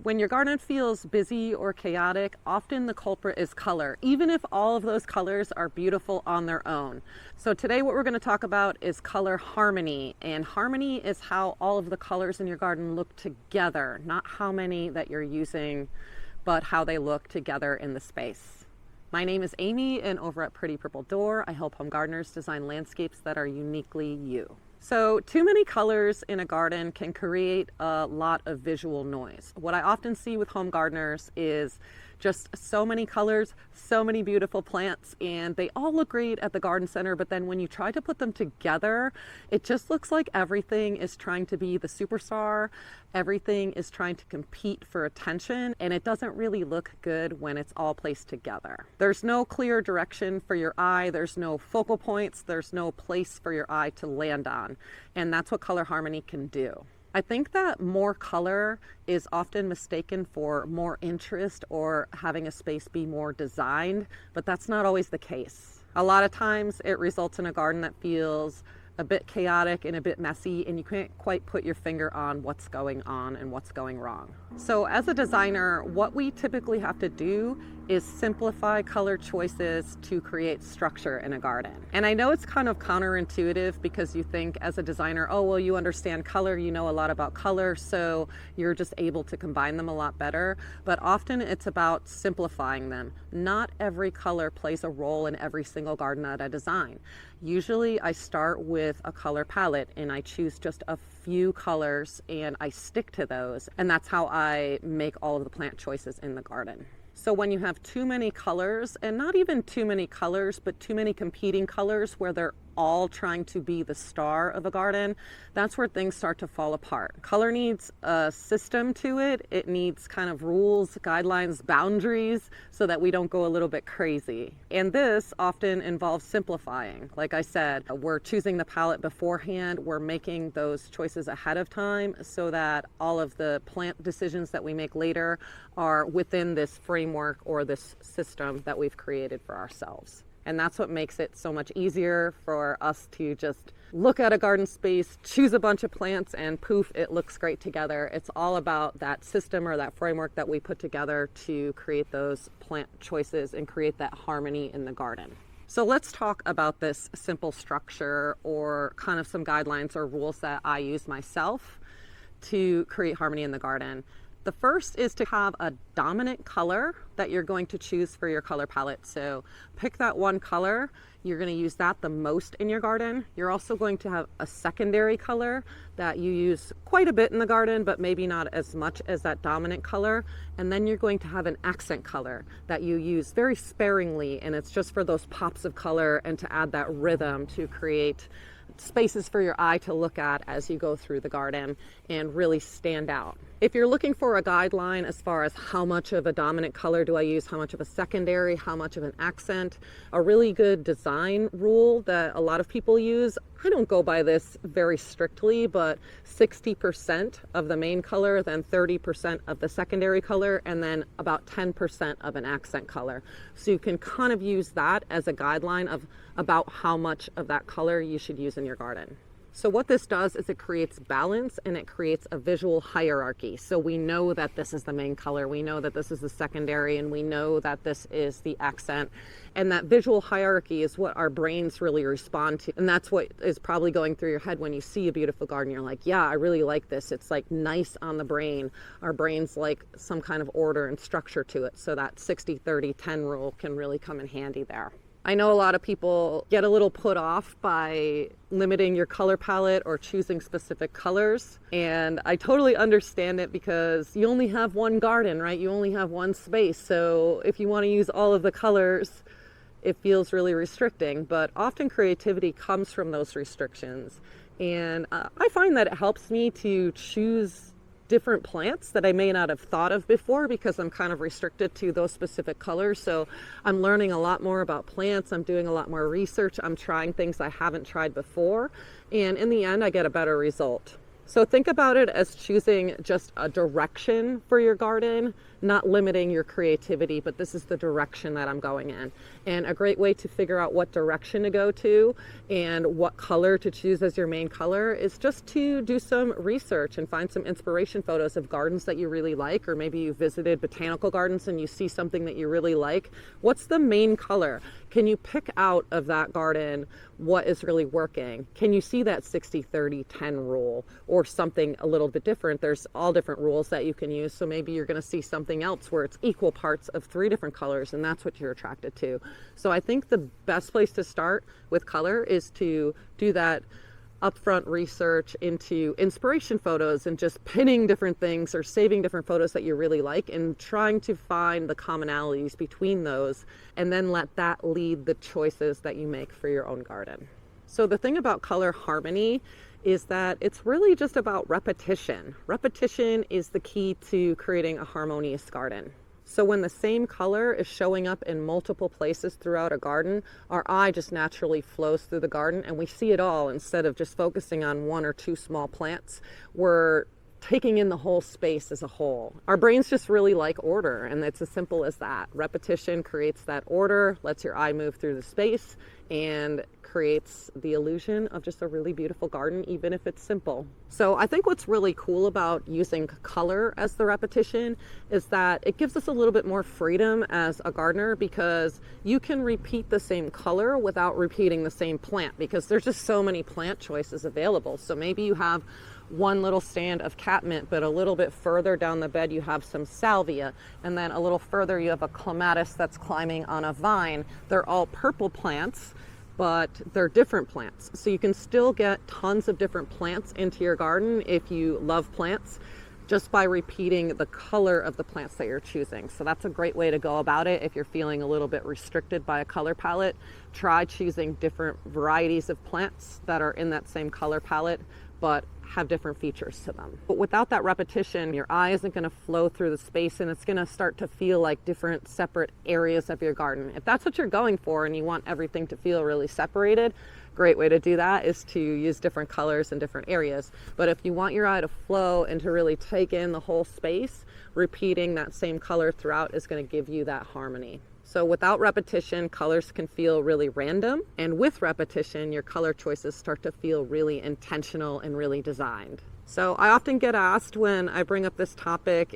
When your garden feels busy or chaotic, often the culprit is color, even if all of those colors are beautiful on their own. So today what we're going to talk about is color harmony. And harmony is how all of the colors in your garden look together, not how many that you're using, but how they look together in the space. My name is Amy, and over at Pretty Purple Door, I help home gardeners design landscapes that are uniquely you. So too many colors in a garden can create a lot of visual noise. What I often see with home gardeners is just so many colors, so many beautiful plants, and they all look great at the garden center, but then when you try to put them together, it just looks like everything is trying to be the superstar, everything is trying to compete for attention, and it doesn't really look good when it's all placed together. There's no clear direction for your eye, there's no focal points, there's no place for your eye to land on, and that's what color harmony can do. I think that more color is often mistaken for more interest or having a space be more designed, but that's not always the case. A lot of times it results in a garden that feels a bit chaotic and a bit messy, and you can't quite put your finger on what's going on and what's going wrong. So as a designer, what we typically have to do is simplify color choices to create structure in a garden. And I know it's kind of counterintuitive because you think as a designer, oh, well, you understand color, you know a lot about color, so you're just able to combine them a lot better. But often it's about simplifying them. Not every color plays a role in every single garden that I design. Usually I start with a color palette and I choose just a few colors and I stick to those. And that's how I make all of the plant choices in the garden. So when you have too many colors, and not even too many colors, but too many competing colors where they're all trying to be the star of a garden, that's where things start to fall apart. Color needs a system to it. It needs kind of rules, guidelines, boundaries, so that we don't go a little bit crazy. And this often involves simplifying. Like I said, we're choosing the palette beforehand. We're making those choices ahead of time so that all of the plant decisions that we make later are within this framework or this system that we've created for ourselves. And that's what makes it so much easier for us to just look at a garden space, choose a bunch of plants, and poof, it looks great together. It's all about that system or that framework that we put together to create those plant choices and create that harmony in the garden. So let's talk about this simple structure or kind of some guidelines or rules that I use myself to create harmony in the garden. The first is to have a dominant color that you're going to choose for your color palette. So pick that one color. You're going to use that the most in your garden. You're also going to have a secondary color that you use quite a bit in the garden, but maybe not as much as that dominant color. And then you're going to have an accent color that you use very sparingly, and it's just for those pops of color and to add that rhythm to create spaces for your eye to look at as you go through the garden and really stand out. If you're looking for a guideline as far as how much of a dominant color do I use, how much of a secondary, how much of an accent, a really good design rule that a lot of people use, I don't go by this very strictly, but 60% of the main color, then 30% of the secondary color, and then about 10% of an accent color. So you can kind of use that as a guideline of about how much of that color you should use in your garden. So what this does is it creates balance and it creates a visual hierarchy. So we know that this is the main color, we know that this is the secondary, and we know that this is the accent. And that visual hierarchy is what our brains really respond to. And that's what is probably going through your head when you see a beautiful garden. You're like, yeah, I really like this. It's like nice on the brain. Our brains like some kind of order and structure to it. So that 60-30-10 rule can really come in handy there. I know a lot of people get a little put off by limiting your color palette or choosing specific colors. And I totally understand it because you only have one garden, right? You only have one space. So if you want to use all of the colors, it feels really restricting. But often creativity comes from those restrictions. And I find that it helps me to choose different plants that I may not have thought of before because I'm kind of restricted to those specific colors. So I'm learning a lot more about plants. I'm doing a lot more research. I'm trying things I haven't tried before. And in the end, I get a better result. So think about it as choosing just a direction for your garden, not limiting your creativity, but this is the direction that I'm going in. And a great way to figure out what direction to go to and what color to choose as your main color is just to do some research and find some inspiration photos of gardens that you really like, or maybe you visited botanical gardens and you see something that you really like. What's the main color? Can you pick out of that garden what is really working? Can you see that 60-30-10 rule or something a little bit different? There's all different rules that you can use. So maybe you're going to see something else where it's equal parts of 3 different colors, and that's what you're attracted to. So I think the best place to start with color is to do that upfront research into inspiration photos and just pinning different things or saving different photos that you really like and trying to find the commonalities between those, and then let that lead the choices that you make for your own garden. So the thing about color harmony is that it's really just about repetition. Repetition is the key to creating a harmonious garden. So when the same color is showing up in multiple places throughout a garden, our eye just naturally flows through the garden and we see it all instead of just focusing on 1 or 2 small plants. We're taking in the whole space as a whole. Our brains just really like order, and it's as simple as that. Repetition creates that order, lets your eye move through the space, and creates the illusion of just a really beautiful garden, even if it's simple. So I think what's really cool about using color as the repetition is that it gives us a little bit more freedom as a gardener, because you can repeat the same color without repeating the same plant, because there's just so many plant choices available. So maybe you have one little stand of catmint, but a little bit further down the bed you have some salvia, and then a little further you have a clematis that's climbing on a vine. They're all purple plants, but they're different plants. So you can still get tons of different plants into your garden if you love plants, just by repeating the color of the plants that you're choosing. So that's a great way to go about it. If you're feeling a little bit restricted by a color palette, try choosing different varieties of plants that are in that same color palette, but have different features to them. But without that repetition, your eye isn't going to flow through the space, and it's going to start to feel like different separate areas of your garden. If that's what you're going for and you want everything to feel really separated, great way to do that is to use different colors in different areas. But if you want your eye to flow and to really take in the whole space, repeating that same color throughout is going to give you that harmony. So without repetition, colors can feel really random, and with repetition, your color choices start to feel really intentional and really designed. So I often get asked when I bring up this topic,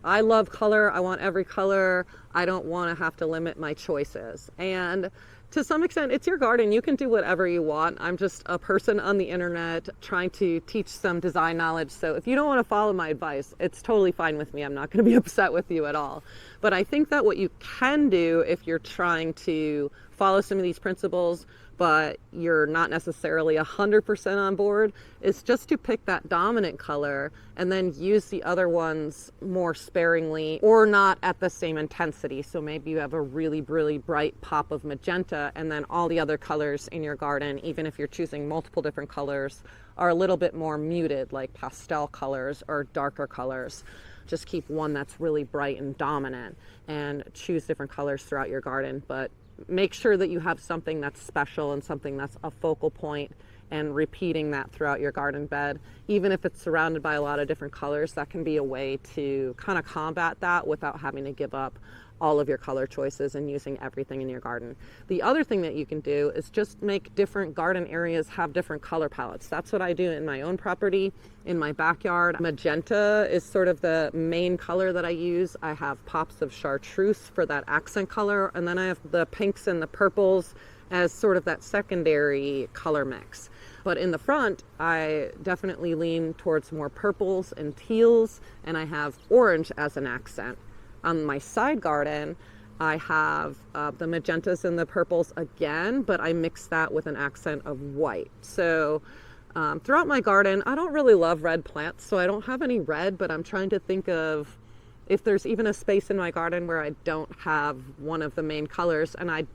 I love color, I want every color, I don't want to have to limit my choices. And to some extent, it's your garden. You can do whatever you want. I'm just a person on the internet trying to teach some design knowledge. So if you don't want to follow my advice, it's totally fine with me. I'm not going to be upset with you at all. But I think that what you can do if you're trying to follow some of these principles, but you're not necessarily 100% on board, is just to pick that dominant color and then use the other ones more sparingly or not at the same intensity. So maybe you have a really, really bright pop of magenta, and then all the other colors in your garden, even if you're choosing multiple different colors, are a little bit more muted, like pastel colors or darker colors. Just keep one that's really bright and dominant and choose different colors throughout your garden, but make sure that you have something that's special and something that's a focal point, and repeating that throughout your garden bed. Even if it's surrounded by a lot of different colors, that can be a way to kind of combat that without having to give up all of your color choices and using everything in your garden. The other thing that you can do is just make different garden areas have different color palettes. That's what I do in my own property, in my backyard. Magenta is sort of the main color that I use. I have pops of chartreuse for that accent color, and then I have the pinks and the purples as sort of that secondary color mix. But in the front, I definitely lean towards more purples and teals, and I have orange as an accent. On my side garden, I have the magentas and the purples again, but I mix that with an accent of white. So throughout my garden, I don't really love red plants, so I don't have any red, but I'm trying to think of if there's even a space in my garden where I don't have one of the main colors, and I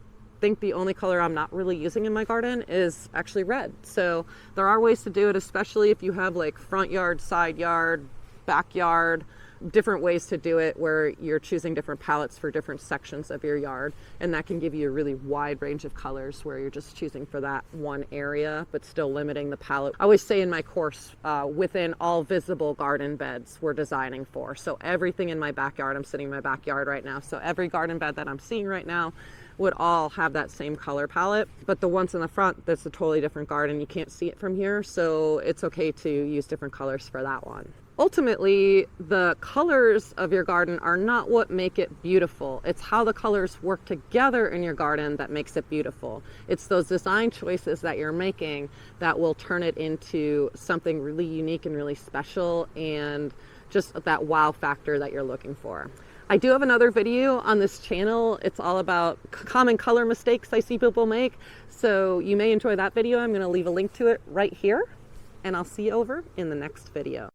think the only color I'm not really using in my garden is actually red. So there are ways to do it, especially if you have like front yard, side yard, backyard, different ways to do it where you're choosing different palettes for different sections of your yard, and that can give you a really wide range of colors where you're just choosing for that one area but still limiting the palette. I always say in my course, within all visible garden beds we're designing for. So everything in my backyard, I'm sitting in my backyard right now, so every garden bed that I'm seeing right now would all have that same color palette, but the ones in the front, that's a totally different garden. You can't see it from here, so it's okay to use different colors for that one. Ultimately, the colors of your garden are not what make it beautiful. It's how the colors work together in your garden that makes it beautiful. It's those design choices that you're making that will turn it into something really unique and really special, and just that wow factor that you're looking for. I do have another video on this channel. It's all about common color mistakes I see people make. So you may enjoy that video. I'm going to leave a link to it right here, and I'll see you over in the next video.